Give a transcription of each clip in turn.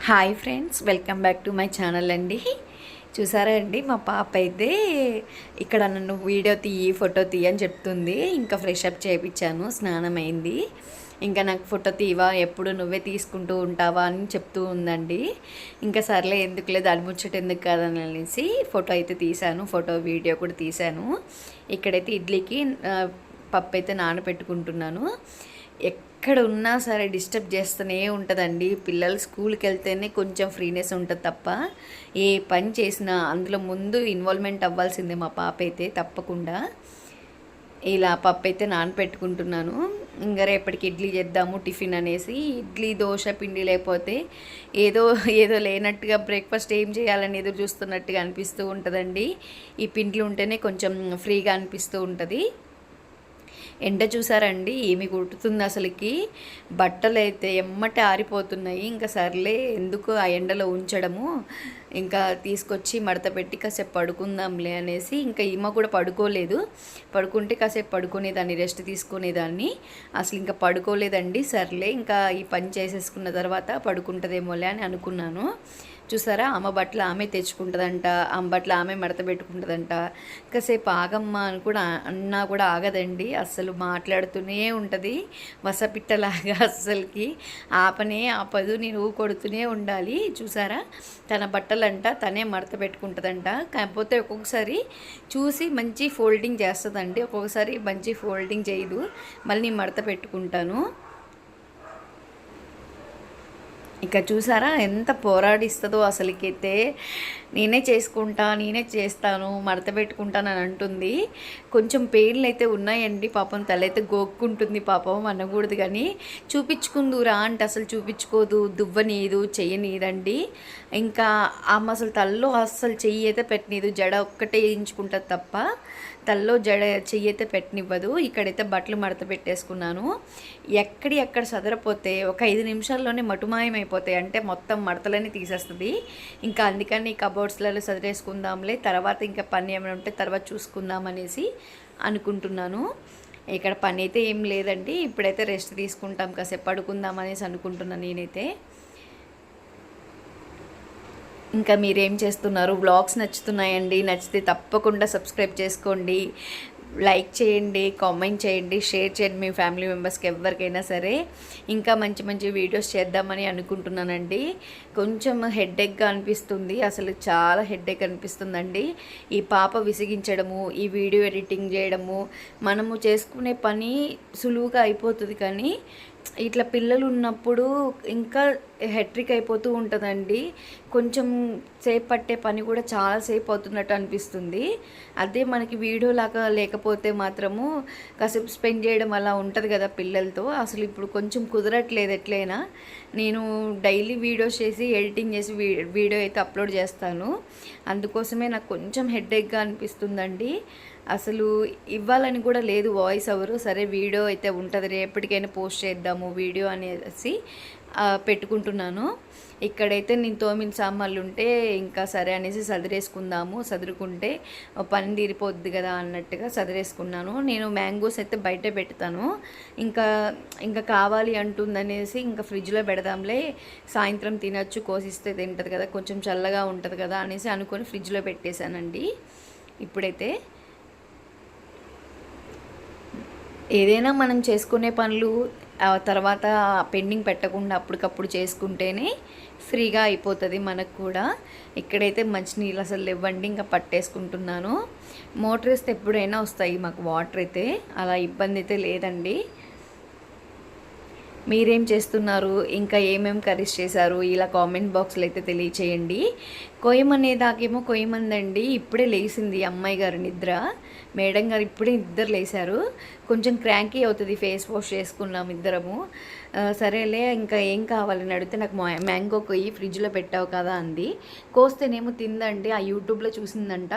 Hi friends, welcome back to my channel అండి. చూసారా అండి, మా పాప అయితే ఇక్కడ నన్ను వీడియో తీయి, ఫోటో తీయి అని చెప్తుంది. ఇంకా ఫ్రెష్ అప్ చేయించాను, స్నానం అయింది. ఇంకా నాకు ఫోటో తీవా, ఎప్పుడు నువ్వే తీసుకుంటూ ఉంటావా అని చెప్తూ ఉందండి. ఇంకా సర్లే ఎందుకులే, దాని ముచ్చట ఎందుకు కాదని అనేసి ఫోటో అయితే తీశాను, ఫోటో వీడియో కూడా తీశాను. ఇక్కడైతే ఇడ్లీకి పప్పు అయితే నానబెట్టుకుంటున్నాను. ఎక్కడ ఉన్నా సరే డిస్టర్బ్ చేస్తూనే ఉంటుందండి. పిల్లలు స్కూల్కి వెళ్తేనే కొంచెం ఫ్రీనెస్ ఉంటుంది తప్ప ఏ పని చేసినా అందులో ముందు ఇన్వాల్వ్మెంట్ అవ్వాల్సిందే మా పాప అయితే తప్పకుండా. ఇలా పప్పు అయితే నానపెట్టుకుంటున్నాను. ఇంకా రేపటికి ఇడ్లీ చేద్దాము టిఫిన్ అనేసి. ఇడ్లీ, దోశ పిండి లేకపోతే ఏదో ఏదో లేనట్టుగా బ్రేక్ఫాస్ట్ ఏం చేయాలని ఎదురు చూస్తున్నట్టుగా అనిపిస్తూ ఉంటుందండి. ఈ పిండిలు ఉంటేనే కొంచెం ఫ్రీగా అనిపిస్తూ ఉంటుంది. ఎండ చూసారండి, ఏమి కుడుతుంది అసలుకి. బట్టలు అయితే ఎమ్మటే ఆరిపోతున్నాయి. ఇంకా సర్లే ఎందుకు ఆ ఎండలో ఉంచడము, ఇంకా తీసుకొచ్చి మడత పెట్టి కాసేపు పడుకుందాంలే అనేసి. ఇంకా ఈమె కూడా పడుకోలేదు. పడుకుంటే కాసేపు పడుకునేదాన్ని, రెస్ట్ తీసుకునేదాన్ని. అసలు ఇంకా పడుకోలేదండి. సర్లే ఇంకా ఈ పని చేసేసుకున్న తర్వాత పడుకుంటుందేమోలే అని అనుకున్నాను. చూసారా, ఆమె బట్టలు ఆమె తెచ్చుకుంటుందంట, ఆమె బట్టలు ఆమె మడత పెట్టుకుంటుందంట. కాసేపు ఆగమ్మ అని కూడా అన్నా కూడా ఆగదండి. అస్సలు మాట్లాడుతూనే ఉంటుంది వసపిట్టలాగా. అస్సలకి ఆపనే ఆపదు, నేను కొడుతూనే ఉండాలి. చూసారా, తన బట్టలంట తనే మడత పెట్టుకుంటుందంట. కాకపోతే ఒక్కొక్కసారి చూసి మంచి ఫోల్డింగ్ చేస్తుందండి, ఒక్కొక్కసారి మంచి ఫోల్డింగ్ చేయదు. మళ్ళీ మడత పెట్టుకుంటాను. ఇక చూసారా ఎంత పోరాడిస్తుందో అసలుకైతే. నేనే చేసుకుంటా, నేనే చేస్తాను, మడత పెట్టుకుంటానని అంటుంది. కొంచెం పెయిన్లు అయితే ఉన్నాయండి. పాపం తలైతే గోక్కుంటుంది. పాపం అనకూడదు కానీ చూపించుకుందురా అంటే అసలు చూపించుకోదు, దువ్వనీదు, చెయ్యనీదండి. ఇంకా ఆమె అసలు తల్లో అస్సలు చెయ్యి అయితే పెట్టనీదు, జడ ఒక్కటే వేయించుకుంటుంది తప్ప తల్లో చెయ్యి అయితే పెట్టనివ్వదు. ఇక్కడైతే బట్టలు మడత పెట్టేసుకున్నాను. ఎక్కడ సదరపోతే ఒక 5 నిమిషాల్లోనే మటుమాయం అయిపోతాయి. అంటే మొత్తం మడతలన్నీ తీసేస్తుంది. ఇంకా అందుకని కబోర్డ్స్లలో సదిరేసుకుందాంలే, తర్వాత ఇంకా పని ఏమైనా ఉంటే తర్వాత చూసుకుందాం అనేసి అనుకుంటున్నాను. ఇక్కడ పని అయితే ఏం లేదండి. ఇప్పుడైతే రెస్ట్ తీసుకుంటాం, కాసేపు పడుకుందాం అనేసి అనుకుంటున్నాను నేనైతే. ఇంకా మీరేం చేస్తున్నారు? వ్లాగ్స్ నచ్చుతున్నాయండి? నచ్చితే తప్పకుండా సబ్స్క్రైబ్ చేసుకోండి, లైక్ చేయండి, కామెంట్ చేయండి, షేర్ చేయండి మీ ఫ్యామిలీ మెంబర్స్కి ఎవరికైనా సరే. ఇంకా మంచి మంచి వీడియోస్ చేద్దామని అనుకుంటున్నానండి. కొంచెం హెడ్ఏక్గా అనిపిస్తుంది, అసలు చాలా హెడ్ఏక్ అనిపిస్తుందండి. ఈ పాప విసిగించడము, ఈ వీడియో ఎడిటింగ్ చేయడము, మనము చేసుకునే పని సులువుగా అయిపోతుంది కానీ ఇట్లా పిల్లలు ఉన్నప్పుడు ఇంకా హెట్రిక్ అయిపోతూ ఉంటుందండి. కొంచెం సేపు పట్టే పని కూడా చాలాసేపు అవుతున్నట్టు అనిపిస్తుంది. అదే మనకి వీడియో లాగా లేకపోతే మాత్రము కాసేపు స్పెండ్ చేయడం అలా ఉంటుంది కదా పిల్లలతో. అసలు ఇప్పుడు కొంచెం కుదరట్లేదు. ఎట్లయినా నేను డైలీ వీడియోస్ చేసి ఎడిటింగ్ చేసి వీడియో అయితే అప్లోడ్ చేస్తాను. అందుకోసమే నాకు కొంచెం హెడ్ఏక్గా అనిపిస్తుందండి. అసలు ఇవ్వాలని కూడా లేదు వాయిస్ ఓవరు. సరే వీడియో అయితే ఉంటుంది, రేపటికైనా పోస్ట్ చేద్దాము వీడియో అనేసి పెట్టుకుంటున్నాను. ఇక్కడైతే నేను తోమిన సామాన్లు ఉంటే ఇంకా సరే అనేసి సదిరేసుకుందాము, సదురుకుంటే పని తీరిపోద్ది కదా అన్నట్టుగా సదిరేసుకున్నాను. నేను మ్యాంగోస్ అయితే బయట పెడతాను. ఇంకా ఇంకా కావాలి అంటుందనేసి ఇంకా ఫ్రిడ్జ్లో పెడదాంలే, సాయంత్రం తినచ్చు, కోసిస్తే తింటుంది కదా, కొంచెం చల్లగా ఉంటుంది కదా అనేసి అనుకొని ఫ్రిడ్జ్లో పెట్టేశానండి. ఇప్పుడైతే ఏదైనా మనం చేసుకునే పనులు తర్వాత పెండింగ్ పెట్టకుండా అప్పటికప్పుడు చేసుకుంటేనే ఫ్రీగా అయిపోతుంది మనకు కూడా. ఇక్కడైతే మంచినీళ్ళు అసలు ఇవ్వండి, ఇంకా పట్టేసుకుంటున్నాను. మోటార్ వేస్తే ఎప్పుడైనా వస్తాయి మాకు వాటర్ అయితే, అలా ఇబ్బంది అయితే లేదండి. మీరేం చేస్తున్నారు? ఇంకా ఏమేమి కర్రీస్ చేశారు? ఇలా కామెంట్ బాక్స్లో అయితే తెలియచేయండి. కొయ్యమనేదాకేమో కొయ్యమందండి. ఇప్పుడే లేచింది అమ్మాయి గారు నిద్ర. మేడం గారు ఇప్పుడే ఇద్దరు లేచారు. కొంచెం క్రాంకీ అవుతుంది, ఫేస్ వాష్ చేసుకున్నాం ఇద్దరము. సరేలే ఇంకా ఏం కావాలని అడిగితే నాకు మ్యాంగో కొయ్యి ఫ్రిడ్జ్లో పెట్టావు కదా అంది. కోస్తేనేమో తిందండి, ఆ యూట్యూబ్లో చూసిందంట.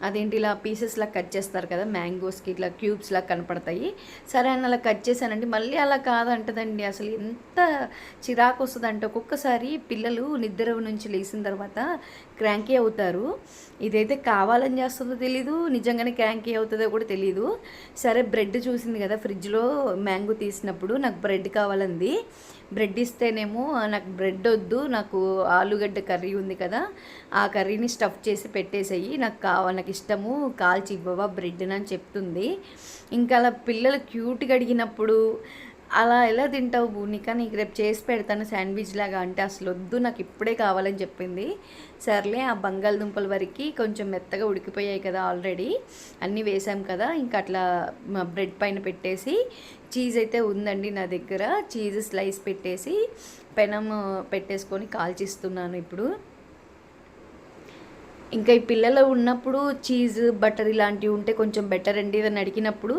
అదేంటి ఇలా పీసెస్లా కట్ చేస్తారు కదా మ్యాంగోస్కి, ఇట్లా క్యూబ్స్లా కనపడతాయి. సరే అని అలా కట్ చేశానండి, మళ్ళీ అలా కాదంటదండి. అసలు ఎంత చిరాకు వస్తుందంటే ఒక్కొక్కసారి పిల్లలు నిద్ర నుంచి లేచిన తర్వాత క్రాంకీ అవుతారు. ఇదైతే కావాలని చేస్తుందో తెలీదు, నిజంగానే క్రాంకీ అవుతుందో కూడా తెలీదు. సరే బ్రెడ్ చూసింది కదా ఫ్రిడ్జ్లో మ్యాంగో తీసినప్పుడు, నాకు బ్రెడ్ కావాలంది. బ్రెడ్ ఇస్తేనేమో నాకు బ్రెడ్ వద్దు, నాకు ఆలుగడ్డ కర్రీ ఉంది కదా ఆ కర్రీని స్టఫ్ చేసి పెట్టేసేయి, నాకు ఇష్టము, కాల్చి ఇవ్వవా బ్రెడ్ అని చెప్తుంది. ఇంకా అలా పిల్లలు క్యూట్గా అడిగినప్పుడు అలా ఎలా తింటావు భూనిక, నీకు రేపు చేసి పెడతాను శాండ్విచ్ లాగా అంటే అసలు వద్దు నాకు ఇప్పుడే కావాలని చెప్పింది. సర్లే ఆ బంగాళదుంపల వరకు కొంచెం మెత్తగా ఉడికిపోయాయి కదా ఆల్రెడీ, అన్నీ వేసాం కదా, ఇంకా అట్లా బ్రెడ్ పైన పెట్టేసి చీజ్ అయితే ఉందండి నా దగ్గర, చీజ్ స్లైస్ పెట్టేసి పెనం పెట్టేసుకొని కాల్చిస్తున్నాను ఇప్పుడు. ఇంకా ఈ పిల్లలు ఉన్నప్పుడు చీజ్ బటర్ ఇలాంటివి ఉంటే కొంచెం బెటర్ అండి. ఏదైనా అడిగినప్పుడు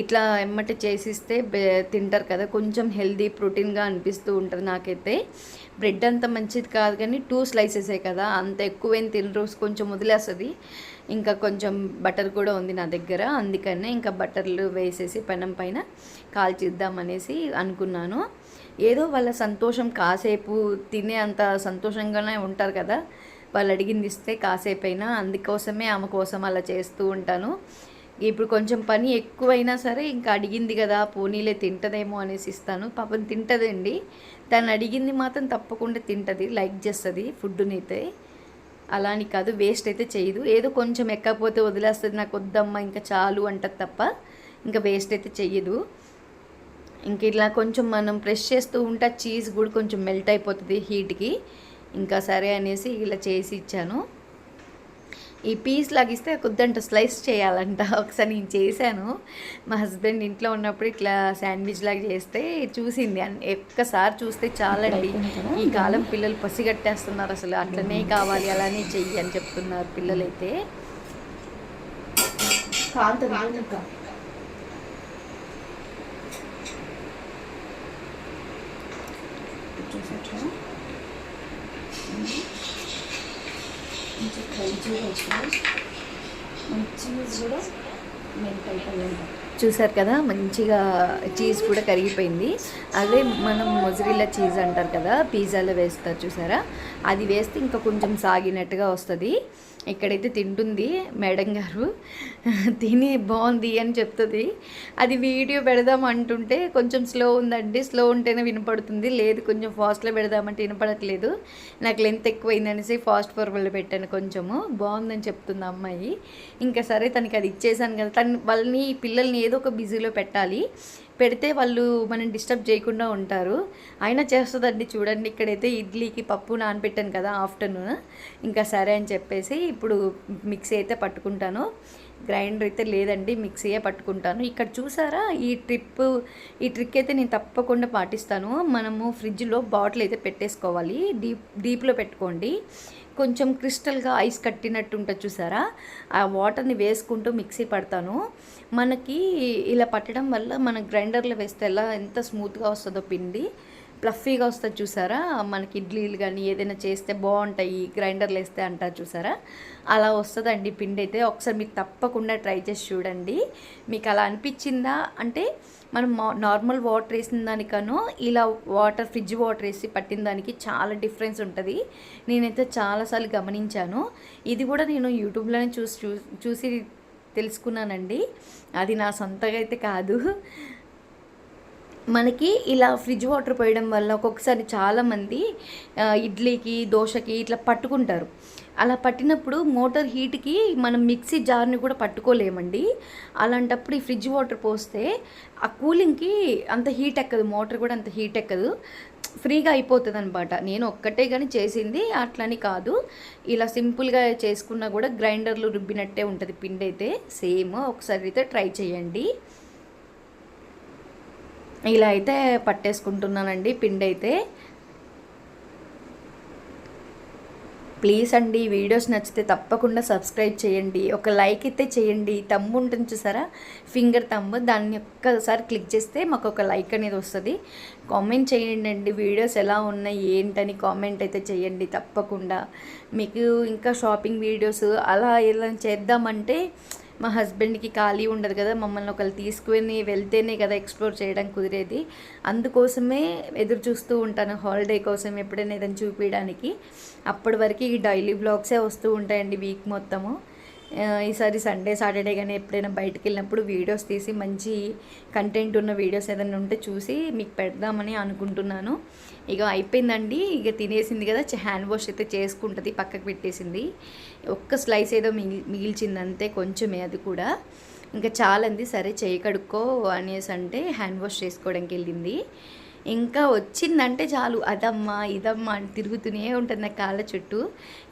ఇట్లా ఎమ్మటి చేసిస్తే తింటారు కదా, కొంచెం హెల్దీ ప్రోటీన్గా అనిపిస్తూ ఉంటుంది నాకైతే. బ్రెడ్ అంత మంచిది కాదు కానీ 2 స్లైసెసే కదా, అంత ఎక్కువేం తినరు, కొంచెం వదిలేస్తుంది. ఇంకా కొంచెం బటర్ కూడా ఉంది నా దగ్గర, అందుకనే ఇంకా బటర్లు వేసేసి పెనం పైన కాల్చిద్దామనేసి అనుకున్నాను. ఏదో వాళ్ళ సంతోషం, కాసేపు తినే అంత సంతోషంగానే ఉంటారు కదా వాళ్ళు అడిగింది ఇస్తే కాసేపైనా, అందుకోసమే ఆమె కోసం అలా చేస్తూ ఉంటాను. ఇప్పుడు కొంచెం పని ఎక్కువైనా సరే ఇంకా అడిగింది కదా పోనీలే తింటదేమో అనేసి ఇస్తాను. పాపం తింటదండి, తను అడిగింది మాత్రం తప్పకుండా తింటుంది, లైక్ చేస్తుంది ఫుడ్ని అయితే. అలా అని కాదు, వేస్ట్ అయితే చేయదు, ఏదో కొంచెం ఎక్కకపోతే వదిలేస్తుంది, నాకు వద్దమ్మా ఇంకా చాలు అంటది తప్ప ఇంకా వేస్ట్ అయితే చెయ్యదు. ఇంక ఇలా కొంచెం మనం ప్రెస్ చేస్తూ ఉంటే చీజ్ కూడా కొంచెం మెల్ట్ అయిపోతుంది హీట్కి. ఇంకా సరే అనేసి ఇలా చేసి ఇచ్చాను. ఈ పీస్ లాగిస్తే కొద్దంట స్లైస్ చేయాలంట. ఒకసారి నేను చేశాను, మా హస్బెండ్ ఇంట్లో ఉన్నప్పుడు ఇట్లా శాండ్విచ్ లాగా చేస్తే చూసింది, ఒక్కసారి చూస్తే చాలండి. ఈ కాలం పిల్లలు పసిగట్టేస్తున్నారు, అసలు అట్లనే కావాలి అలానే చెయ్యి అని చెప్తున్నారు పిల్లలైతే. చూసారు కదా మంచిగా చీజ్ కూడా కరిగిపోయింది. అదే మనం మొజరెల్లా చీజ్ అంటారు కదా పిజ్జాలో వేస్తారు చూసారా, అది వేస్తే ఇంకా కొంచెం సాగినట్టుగా వస్తుంది. ఇక్కడైతే తింటుంది మేడం గారు, తిని బాగుంది అని చెప్తుంది. అది వీడియో పెడదాం అంటుంటే కొంచెం స్లో ఉందండి, స్లో ఉంటేనే వినపడుతుంది, లేదు కొంచెం ఫాస్ట్లో పెడదామంటే వినపడట్లేదు. నాకు లెంత్ ఎక్కువైంది అనేసి ఫాస్ట్ ఫార్వర్డ్లో పెట్టాను, కొంచెము బాగుందని చెప్తుంది అమ్మాయి. ఇంకా సరే తనకి అది ఇచ్చేసాను కదా, వాళ్ళని పిల్లల్ని ఏదో ఒక బిజీలో పెట్టాలి, పెడితే వాళ్ళు మనం డిస్టర్బ్ చేయకుండా ఉంటారు. అయినా చేస్తుందండి చూడండి. ఇక్కడైతే ఇడ్లీకి పప్పు నానబెట్టాను కదా ఆఫ్టర్నూన్, ఇంకా సరే అని చెప్పేసి ఇప్పుడు మిక్సీ అయితే పట్టుకుంటాను. గ్రైండర్ అయితే లేదండి, మిక్సీయే పట్టుకుంటాను. ఇక్కడ చూసారా ఈ ట్రిక్ అయితే నేను తప్పకుండా పాటిస్తాను. మనము ఫ్రిడ్జ్లో బాటిల్ అయితే పెట్టేసుకోవాలి, డీప్లో పెట్టుకోండి. కొంచెం క్రిస్టల్గా ఐస్ కట్టినట్టు ఉంటుంది చూసారా, ఆ వాటర్ని వేసుకుంటూ మిక్సీ పడతాను. మనకి ఇలా పట్టడం వల్ల మన గ్రైండర్లో వేస్తే ఎంత స్మూత్గా వస్తుందో పిండి, ప్లఫీగా వస్తుంది చూసారా. మనకి ఇడ్లీలు కానీ ఏదైనా చేస్తే బాగుంటాయి గ్రైండర్లో వేస్తే అంటారు చూసారా, అలా వస్తుందండి పిండి అయితే. ఒకసారి మీరు తప్పకుండా ట్రై చేసి చూడండి. మీకు అలా అనిపించిందా అంటే మనం నార్మల్ వాటర్ వేసిన దానికనో ఇలా ఫ్రిడ్జ్ వాటర్ వేసి పట్టిన దానికి చాలా డిఫరెన్స్ ఉంటుంది. నేనైతే చాలాసార్లు గమనించాను. ఇది కూడా నేను యూట్యూబ్లోనే చూసి తెలుసుకున్నానండి, అది నా సొంతగా అయితే కాదు. మనకి ఇలా ఫ్రిడ్జ్ వాటర్ పోయడం వల్ల ఒక్కొక్కసారి చాలామంది ఇడ్లీకి దోశకి ఇట్లా పట్టుకుంటారు. అలా పట్టినప్పుడు మోటార్ హీట్కి మనం మిక్సీ జార్ని కూడా పట్టుకోలేమండి. అలాంటప్పుడు ఈ ఫ్రిడ్జ్ వాటర్ పోస్తే ఆ కూలింగ్కి అంత హీట్ ఎక్కదు, మోటార్ కూడా అంత హీట్ ఎక్కదు, ఫ్రీగా అయిపోతుంది అనమాట. నేను ఒక్కటే కానీ చేసింది అట్లని కాదు, ఇలా సింపుల్గా చేసుకున్నా కూడా గ్రైండర్లో రుబ్బినట్టే ఉంటుంది పిండి అయితే సేమ్. ఒకసారి అయితే ట్రై చేయండి. ఇలా అయితే పట్టేసుకుంటున్నానండి పిండి అయితే. ప్లీజ్ అండి వీడియోస్ నచ్చితే తప్పకుండా సబ్స్క్రైబ్ చేయండి, ఒక లైక్ అయితే చేయండి. తమ్ము ఉంటుంది చూసారా, ఫింగర్ తమ్ము, దాన్ని ఒక్కసారి క్లిక్ చేస్తే మాకు ఒక లైక్ అనేది వస్తుంది. కామెంట్ చేయండి అండి, వీడియోస్ ఎలా ఉన్నాయి ఏంటని కామెంట్ అయితే చేయండి తప్పకుండా. మీకు ఇంకా షాపింగ్ వీడియోస్ అలా ఎలా చేద్దామంటే మా హస్బెండ్కి ఖాళీ ఉండదు కదా, మమ్మల్ని ఒకళ్ళు తీసుకుని వెళ్తేనే కదా ఎక్స్ప్లోర్ చేయడం కుదిరేది. అందుకోసమే ఎదురు చూస్తూ ఉంటాను హాలిడే కోసం, ఎప్పుడైనా ఏదైనా చూపించడానికి. అప్పటి వరకు ఈ డైలీ బ్లాగ్సే వస్తూ ఉంటాయండి వీక్ మొత్తము. ఈసారి సండే సాటర్డే కానీ ఎప్పుడైనా బయటకు వెళ్ళినప్పుడు వీడియోస్ తీసి మంచి కంటెంట్ ఉన్న వీడియోస్ ఏదైనా ఉంటే చూసి మీకు పెడదామని అనుకుంటున్నాను. ఇక అయిపోయిందండి, ఇక తినేసింది కదా, హ్యాండ్ వాష్ అయితే చేసుకుంటుంది, పక్కకు పెట్టేసింది. ఒక్క స్లైస్ ఏదో మిగిల్చింది అంతే, కొంచెమే, అది కూడా ఇంకా చాలంది. సరే చేయి కడుక్కో అనేసి అంటే హ్యాండ్ వాష్ చేసుకోవడానికి వెళ్ళింది. ఇంకా వచ్చిందంటే చాలు అదమ్మా ఇదమ్మా అని తిరుగుతూనే ఉంటుంది నా కాళ్ళ చుట్టూ.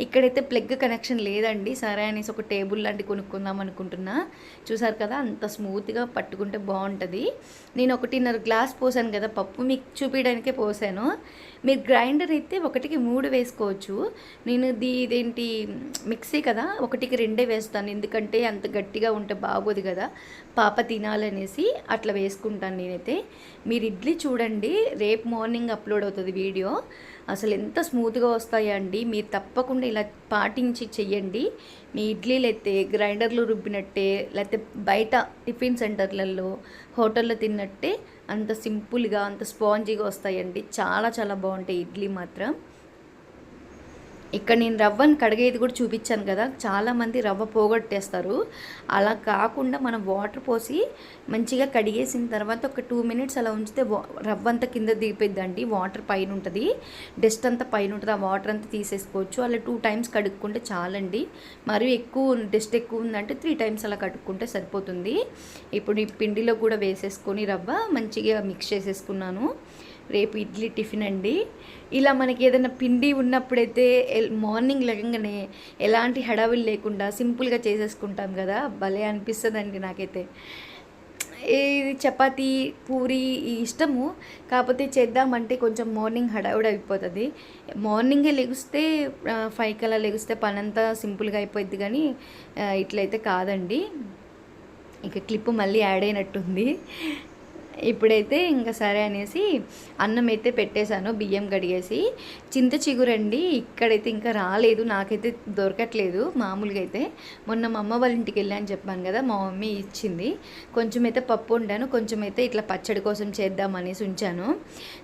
ఇక్కడైతే ప్లగ్ కనెక్షన్ లేదండి, సరే అనేసి ఒక టేబుల్ లాంటి కొనుక్కుందాం అనుకుంటున్నా. చూసారు కదా అంత స్మూత్గా పట్టుకుంటే బాగుంటుంది. నేను 1.5 గ్లాస్ పోసాను కదా పప్పు, మీకు చూపించడానికే పోసాను. మీరు గ్రైండర్ అయితే 1కి 3 వేసుకోవచ్చు. నేను ఇదేంటి మిక్సీ కదా, 1కి 2 వేస్తాను, ఎందుకంటే అంత గట్టిగా ఉంటే బాగోదు కదా, పాప తినాలనేసి అట్లా వేసుకుంటాను నేనైతే. మీరు ఇడ్లీ చూడండి, రేపు మార్నింగ్ అప్లోడ్ అవుతుంది వీడియో. అసలు ఎంత స్మూత్గా వస్తాయండి, మీరు తప్పకుండా ఇలా పాటించి చెయ్యండి. మీ ఇడ్లీలు అయితే గ్రైండర్లో రుబ్బినట్టే, లేకపోతే బయట టిఫిన్ సెంటర్లలో హోటల్లో తిన్నట్టే అంత సింపుల్గా అంత స్పాంజీగా వస్తాయండి. చాలా చాలా బాగుంటాయి ఇడ్లీ మాత్రం. ఇక్కడ నేను రవ్వను కడిగేది కూడా చూపించాను కదా, చాలామంది రవ్వ పోగొట్టేస్తారు. అలా కాకుండా మనం వాటర్ పోసి మంచిగా కడిగేసిన తర్వాత ఒక 2 మినిట్స్ అలా ఉంచితే రవ్వ అంతా కింద దిగిపోద్దండి. వాటర్ పైన ఉంటుంది, డస్ట్ అంతా పైన ఉంటుంది, ఆ వాటర్ అంతా తీసేసుకోవచ్చు. అలా 2 టైమ్స్ కడుక్కుంటే చాలండి. మరి డస్ట్ ఎక్కువ ఉందంటే 3 టైమ్స్ అలా కడుక్కుంటే సరిపోతుంది. ఇప్పుడు ఈ పిండిలో కూడా వేసేసుకొని రవ్వ మంచిగా మిక్స్ చేసేసుకున్నాను. రేపు ఇడ్లీ టిఫిన్ అండి. ఇలా మనకి ఏదైనా పిండి ఉన్నప్పుడైతే మార్నింగ్ లేకంగానే ఎలాంటి హడావిడి లేకుండా సింపుల్గా చేసేసుకుంటాం కదా, భలే అనిపిస్తుందండి నాకైతే. ఇది చపాతీ పూరి ఇష్టము, కాకపోతే చేద్దామంటే కొంచెం మార్నింగ్ హడావిడి అయిపోతుంది. మార్నింగే లెగిస్తే 5 కల్లా లెగిస్తే పని అంతా సింపుల్గా అయిపోద్ది, కానీ ఇట్లయితే కాదండి. ఇక క్లిప్ మళ్ళీ యాడ్ అయినట్టుంది. ఇప్పుడైతే ఇంకా సరే అనేసి అన్నం అయితే పెట్టేశాను, బియ్యం కడిగేసి. చింత చిగురండి ఇక్కడైతే ఇంకా రాలేదు, నాకైతే దొరకట్లేదు. మామూలుగా అయితే మొన్న మా అమ్మ వాళ్ళ ఇంటికి వెళ్ళాను చెప్పాను కదా, మా మమ్మీ ఇచ్చింది. కొంచెం అయితే పప్పు వండాను, కొంచెం అయితే ఇట్లా పచ్చడి కోసం చేద్దామనేసి ఉంచాను.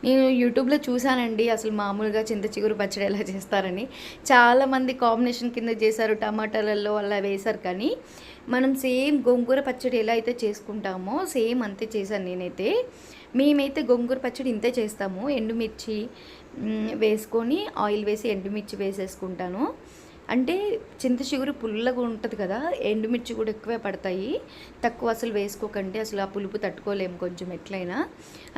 నేను యూట్యూబ్లో చూశానండి అసలు మామూలుగా చింత చిగురు పచ్చడి ఎలా చేస్తారని. చాలామంది కాంబినేషన్ కింద చేశారు, టమాటాలలో అలా వేశారు. కానీ మనం సేమ్ గోంగూర పచ్చడి ఎలా అయితే చేసుకుంటామో సేమ్ అంతే చేశాను నేనైతే. మేమైతే గోంగూర పచ్చడి ఇంతే చేస్తాము, ఎండుమిర్చి వేసుకొని ఆయిల్ వేసి ఎండుమిర్చి వేసేసుకుంటాను. అంటే చింత చిగురు పుల్లగా ఉంటుంది కదా, ఎండుమిర్చి కూడా ఎక్కువే పడతాయి, తక్కువ అసలు వేసుకోకండి, అసలు ఆ పులుపు తట్టుకోలేము కొంచెం ఎట్లయినా.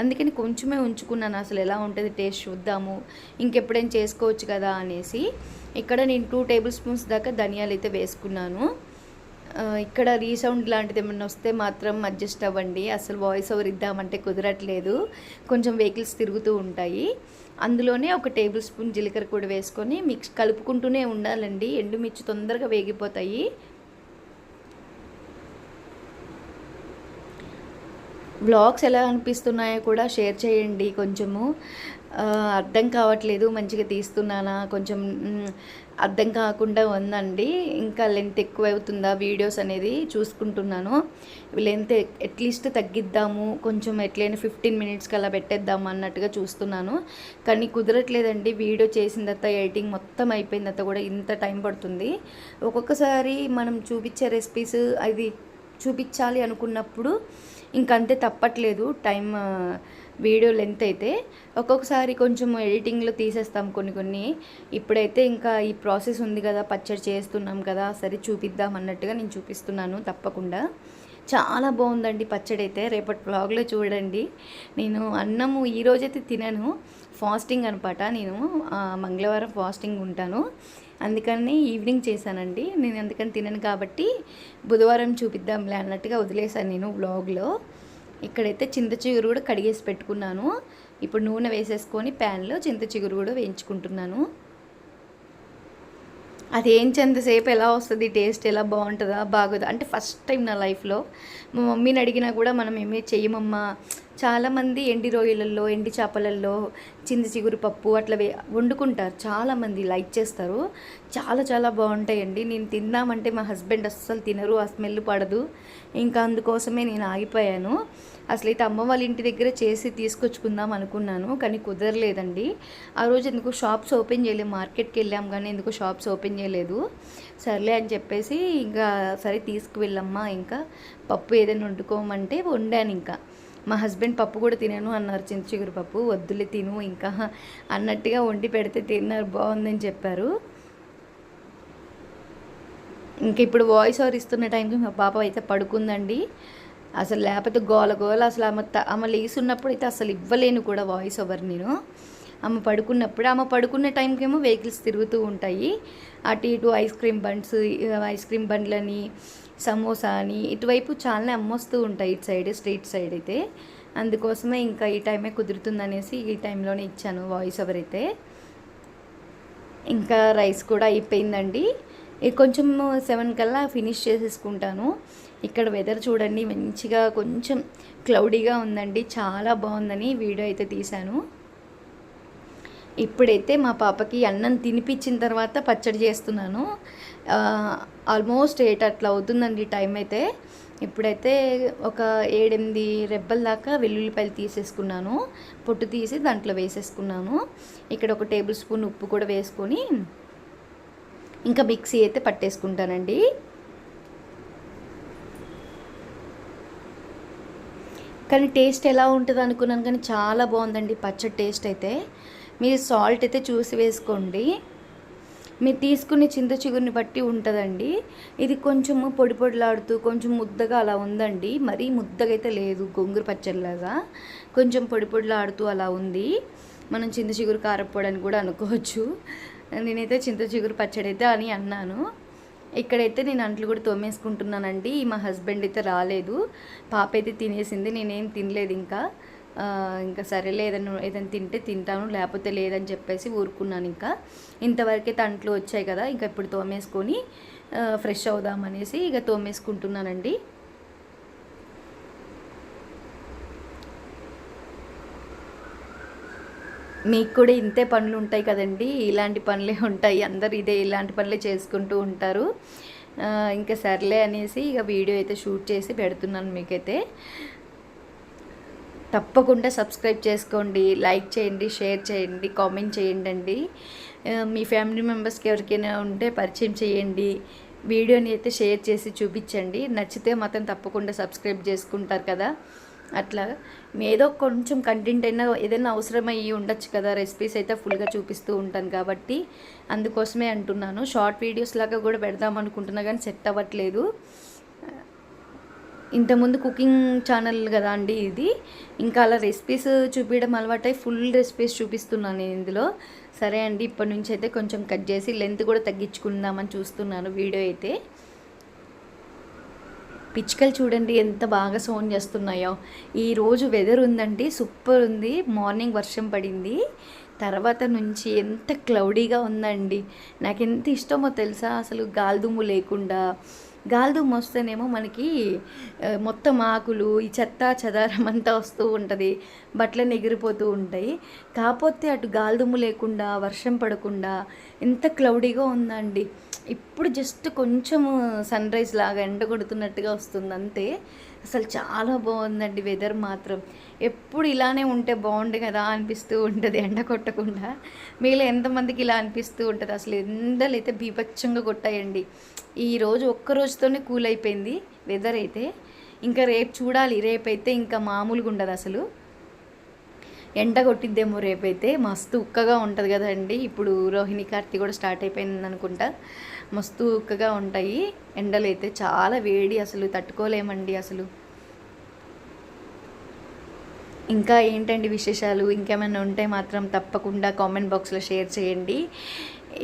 అందుకని కొంచెమే ఉంచుకున్నాను, అసలు ఎలా ఉంటుంది టేస్ట్ చూద్దాము, ఇంకెప్పుడైనా చేసుకోవచ్చు కదా అనేసి. ఇక్కడ నేను 2 టేబుల్ స్పూన్స్ దాకా ధనియాలు అయితే వేసుకున్నాను. ఇక్కడ రీసౌండ్ లాంటిది ఏమన్నా వస్తే మాత్రం అడ్జస్ట్ అవ్వండి, అసలు వాయిస్ ఓవర్ ఇద్దామంటే కుదరట్లేదు, కొంచెం వెహికల్స్ తిరుగుతూ ఉంటాయి. అందులోనే 1 టేబుల్ స్పూన్ జీలకర్ర కూడా వేసుకొని మిక్స్ కలుపుకుంటూనే ఉండాలండి, ఎండుమిర్చి తొందరగా వేగిపోతాయి. వ్లాగ్స్ ఎలా అనిపిస్తున్నాయో కూడా షేర్ చేయండి. కొంచెము అర్థం కావట్లేదు, మంచిగా తీస్తున్నానా కొంచెం అర్థం కాకుండా ఉందండి. ఇంకా లెంత్ ఎక్కువ అవుతుందా వీడియోస్ అనేది చూసుకుంటున్నాను. లెంత్ అట్లీస్ట్ తగ్గిద్దాము, కొంచెం ఎట్లయినా 15 మినిట్స్కి అలా పెట్టేద్దాము అన్నట్టుగా చూస్తున్నాను. కానీ కుదరట్లేదండి, వీడియో చేసిన తర్వాత ఎడిటింగ్ మొత్తం అయిపోయిన తర్వాత కూడా ఇంత టైం పడుతుంది. ఒక్కొక్కసారి మనం చూపించే రెసిపీస్ అది చూపించాలి అనుకున్నప్పుడు ఇంకంతే, తప్పట్లేదు టైం వీడియో లెంత్ అయితే. ఒక్కొక్కసారి కొంచెం ఎడిటింగ్లో తీసేస్తాం కొన్ని. ఇప్పుడైతే ఇంకా ఈ ప్రాసెస్ ఉంది కదా, పచ్చడి చేస్తున్నాం కదా, సరే చూపిద్దాం అన్నట్టుగా నేను చూపిస్తున్నాను. తప్పకుండా చాలా బాగుందండి పచ్చడి అయితే, రేపటి వ్లాగ్లో చూడండి. నేను అన్నము ఈరోజైతే తినను, ఫాస్టింగ్ అనమాట, నేను మంగళవారం ఫాస్టింగ్ ఉంటాను, అందుకని ఈవినింగ్ చేశానండి. నేను అందుకని తినను కాబట్టి బుధవారం చూపిద్దాంలే అన్నట్టుగా వదిలేశాను నేను వ్లాగ్లో. ఇక్కడైతే చింత చిగురు కూడా కడిగేసి పెట్టుకున్నాను. ఇప్పుడు నూనె వేసేసుకొని ప్యాన్లో చింత చిగురు కూడా వేయించుకుంటున్నాను. అది ఎంతసేపు ఎలా వస్తుంది, టేస్ట్ ఎలా బాగుంటుందా బాగోదా అంటే ఫస్ట్ టైం నా లైఫ్లో. మా మమ్మీని అడిగినా కూడా మనం ఏమీ చెయ్యమమ్మా, చాలామంది ఎండి రొయ్యలల్లో, ఎండి చేపలల్లో చింత చిగురు పప్పు అట్లా వండుకుంటారు. చాలామంది లైక్ చేస్తారు. చాలా చాలా బాగుంటాయండి. నేను తిందామంటే మా హస్బెండ్ అస్సలు తినరు, ఆ స్మెల్ పడదు. ఇంకా అందుకోసమే నేను ఆగిపోయాను. అసలైతే అమ్మ వాళ్ళ ఇంటి దగ్గర చేసి తీసుకొచ్చుకుందాం అనుకున్నాను, కానీ కుదరలేదండి. ఆ రోజు ఎందుకు షాప్స్ ఓపెన్ చేయలేదు, మార్కెట్కి వెళ్ళాం కానీ ఎందుకు షాప్స్ ఓపెన్ చేయలేదు. సర్లే అని చెప్పేసి ఇంకా సరే తీసుకువెళ్ళమ్మా, ఇంకా పప్పు ఏదైనా వండుకోమంటే వండాను. ఇంకా మా హస్బెండ్ పప్పు కూడా తినను అన్నారు, చింత చిగురు పప్పు వద్దులే తిను ఇంకా అన్నట్టుగా వండి పెడితే తిన్నారు, బాగుందని చెప్పారు. ఇంక ఇప్పుడు వాయిస్ ఓవర్ ఇస్తున్న టైంకి మా పాప అయితే పడుకుందండి. అసలు లేకపోతే గోల గోల, అసలు ఆమె లేసున్నప్పుడు అయితే అసలు ఇవ్వలేను కూడా వాయిస్ ఓవర్ నేను. ఆమె పడుకున్నప్పుడు, ఆమె పడుకునే టైంకి ఏమో వెహికల్స్ తిరుగుతూ ఉంటాయి అటు ఇటు, ఐస్ క్రీమ్ బండ్లని, సమోసా అని ఇటువైపు చాలానే అమ్మొస్తూ ఉంటాయి ఇటు సైడ్, స్ట్రీట్ సైడ్ అయితే. అందుకోసమే ఇంకా ఈ టైమే కుదురుతుందనేసి ఈ టైంలోనే ఇచ్చాను వాయిస్ ఓవర్ అయితే. ఇంకా రైస్ కూడా అయిపోయిందండి. కొంచెం 7 కల్లా ఫినిష్ చేసేసుకుంటాను. ఇక్కడ వెదర్ చూడండి, మంచిగా కొంచెం క్లౌడీగా ఉందండి, చాలా బాగుందని వీడియో అయితే తీశాను. ఇప్పుడైతే మా పాపకి అన్నం తినిపించిన తర్వాత పచ్చడి చేస్తున్నాను. ఆల్మోస్ట్ 8 అట్లా అవుతుందండి టైం అయితే. ఇప్పుడైతే ఒక 7-8 రెబ్బల దాకా వెల్లుల్లిపాయలు తీసేసుకున్నాను, పొట్టు తీసి దాంట్లో వేసేసుకున్నాను. ఇక్కడ ఒక టేబుల్ స్పూన్ ఉప్పు కూడా వేసుకొని ఇంకా మిక్సీ అయితే పట్టేసుకుంటానండి. కానీ టేస్ట్ ఎలా ఉంటుంది అనుకున్నాను, కానీ చాలా బాగుందండి పచ్చడి టేస్ట్ అయితే. మీరు సాల్ట్ అయితే చూసి వేసుకోండి, మీరు తీసుకునే చింత చిగురిని బట్టి ఉంటుందండి. ఇది కొంచెము పొడి పొడిలాడుతూ కొంచెం ముద్దగా అలా ఉందండి, మరీ ముద్దగా అయితే లేదు, గోంగూర పచ్చడిలాగా కొంచెం పొడి పొడిలాడుతూ అలా ఉంది. మనం చింత చిగురు కారపొడి అని కూడా అనుకోవచ్చు. నేనైతే చింత చిగురు పచ్చడి అయితే అని అన్నాను. ఇక్కడైతే నేను అంట్లు కూడా తోమేసుకుంటున్నానండి. మా హస్బెండ్ అయితే రాలేదు, పాప అయితే తినేసింది, నేనేం తినలేదు ఇంకా. సరేలే, ఏదైనా తింటే తింటాను, లేకపోతే లేదని చెప్పేసి ఊరుకున్నాను. ఇంకా ఇంతవరకైతే అంట్లు వచ్చాయి కదా, ఇంకా ఇప్పుడు తోమేసుకొని ఫ్రెష్ అవుదామనేసి ఇక తోమేసుకుంటున్నానండి. మీకు కూడా ఇంతే పనులు ఉంటాయి కదండి, ఇలాంటి పనులే ఉంటాయి, అందరు ఇలాంటి పనులే చేసుకుంటూ ఉంటారు. ఇంకా సర్లే అనేసి ఇక వీడియో అయితే షూట్ చేసి పెడుతున్నాను మీకైతే. తప్పకుండా సబ్స్క్రైబ్ చేసుకోండి, లైక్ చేయండి, షేర్ చేయండి, కామెంట్ చేయండి అండి. మీ ఫ్యామిలీ మెంబర్స్కి ఎవరికైనా ఉంటే పరిచయం చేయండి, వీడియోని అయితే షేర్ చేసి చూపించండి. నచ్చితే మాత్రం తప్పకుండా సబ్స్క్రైబ్ చేసుకుంటారు కదా. అట్లా ఏదో కొంచెం కంటెంట్ అయినా ఏదైనా అవసరమయ్యి ఉండొచ్చు కదా, రెసిపీస్ అయితే ఫుల్గా చూపిస్తూ ఉంటాను కాబట్టి అందుకోసమే అంటున్నాను. షార్ట్ వీడియోస్ లాగా కూడా పెడదాం అనుకుంటున్నా కానీ సెట్ అవ్వట్లేదు. ఇంతకుముందు కుకింగ్ ఛానల్ కదా అండి ఇది, ఇంకా అలా రెసిపీస్ చూపించడం అలవాటై ఫుల్ రెసిపీస్ చూపిస్తున్నాను నేను ఇందులో. సరే అండి, ఇప్పటి నుంచి అయితే కొంచెం కట్ చేసి లెంత్ కూడా తగ్గించుకుందామని చూస్తున్నాను వీడియో అయితే. పిచ్చుకలు చూడండి ఎంత బాగా సౌండ్ చేస్తున్నాయో. ఈరోజు వెదర్ ఉందండి, సూపర్ ఉంది. మార్నింగ్ వర్షం పడింది, తర్వాత నుంచి ఎంత క్లౌడీగా ఉందండి. నాకు ఎంత ఇష్టమో తెలుసా, అసలు గాలిదుమ్ము లేకుండా. గాలిదుమ్ము వస్తేనేమో మనకి మొత్తం ఆకులు, ఈ చెత్త చెదారం అంతా వస్తూ ఉంటుంది, బట్టలు ఎగిరిపోతూ ఉంటాయి. కాకపోతే అటు గాలిదుమ్ము లేకుండా, వర్షం పడకుండా ఎంత క్లౌడీగా ఉందండి. ఇప్పుడు జస్ట్ కొంచెము సన్ రైజ్ లాగా ఎండ కొడుతున్నట్టుగా వస్తుంది అంతే. అసలు చాలా బాగుందండి వెదర్ మాత్రం. ఎప్పుడు ఇలానే ఉంటే బాగుండు కదా అనిపిస్తూ ఉంటుంది, ఎండ కొట్టకుండా. మీలో ఎంతమందికి ఇలా అనిపిస్తూ ఉంటుంది? అసలు ఎండలు అయితే బీభత్సంగా కొట్టాయండి. ఈరోజు ఒక్క రోజుతోనే కూల్ అయిపోయింది వెదర్ అయితే. ఇంకా రేపు చూడాలి, రేపైతే ఇంకా మామూలుగా ఉండదు అసలు. ఎండ కొట్టిద్దేమో రేపైతే, మస్తు ఉక్కగా ఉంటుంది కదండి. ఇప్పుడు రోహిణి కార్తీ కూడా స్టార్ట్ అయిపోయింది అనుకుంటా, మస్తు ఉక్కగా ఉంటాయి ఎండలు అయితే. చాలా వేడి, అసలు తట్టుకోలేమండి అసలు. ఇంకా ఏంటండి విశేషాలు? ఇంకేమైనా ఉంటే మాత్రం తప్పకుండా కామెంట్ బాక్స్లో షేర్ చేయండి.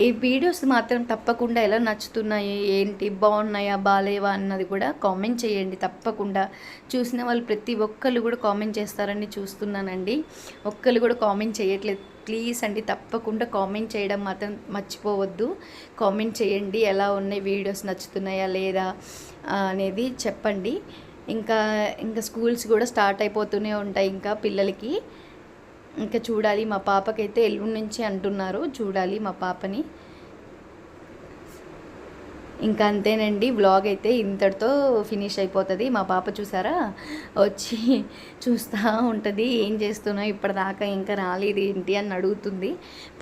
ఈ వీడియోస్ మాత్రం తప్పకుండా ఎలా నచ్చుతున్నాయి, ఏంటి, బాగున్నాయా బాగాలేవా అన్నది కూడా కామెంట్ చేయండి తప్పకుండా. చూసిన వాళ్ళు ప్రతి ఒక్కళ్ళు కూడా కామెంట్ చేస్తారని చూస్తున్నానండి, ఒక్కళ్ళు కూడా కామెంట్ చేయట్లేదు. ప్లీజ్ అండి, తప్పకుండా కామెంట్ చేయడం మాత్రం మర్చిపోవద్దు. కామెంట్ చేయండి, ఎలా ఉన్నాయి వీడియోస్, నచ్చుతున్నాయా లేదా అనేది చెప్పండి. ఇంకా ఇంకా స్కూల్స్ కూడా స్టార్ట్ అయిపోతూనే ఉంటాయి ఇంకా పిల్లలకి. ఇంకా చూడాలి, మా పాపకైతే ఎల్లుండి నుంచి అంటున్నారు, చూడాలి మా పాపని. ఇంకా అంతేనండి, వ్లాగ్ అయితే ఇంతటితో ఫినిష్ అయిపోతుంది. మా పాప చూసారా వచ్చి చూస్తూ ఉంటుంది, ఏం చేస్తున్నావు ఇప్పటిదాకా ఇంకా రాలేదు ఏంటి అని అడుగుతుంది.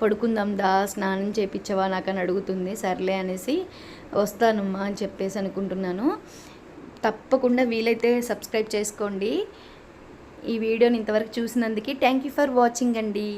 పడుకుందాం దా, స్నానం చేయించవా నాకు అని అడుగుతుంది. సర్లే అనేసి వస్తానమ్మా అని చెప్పేసి అనుకుంటున్నాను. తప్పకుండా వీలైతే సబ్స్క్రైబ్ చేసుకోండి. ఈ వీడియోని ఇంతవరకు చూసినందుకు థ్యాంక్ యూ ఫర్ వాచింగ్ అండి.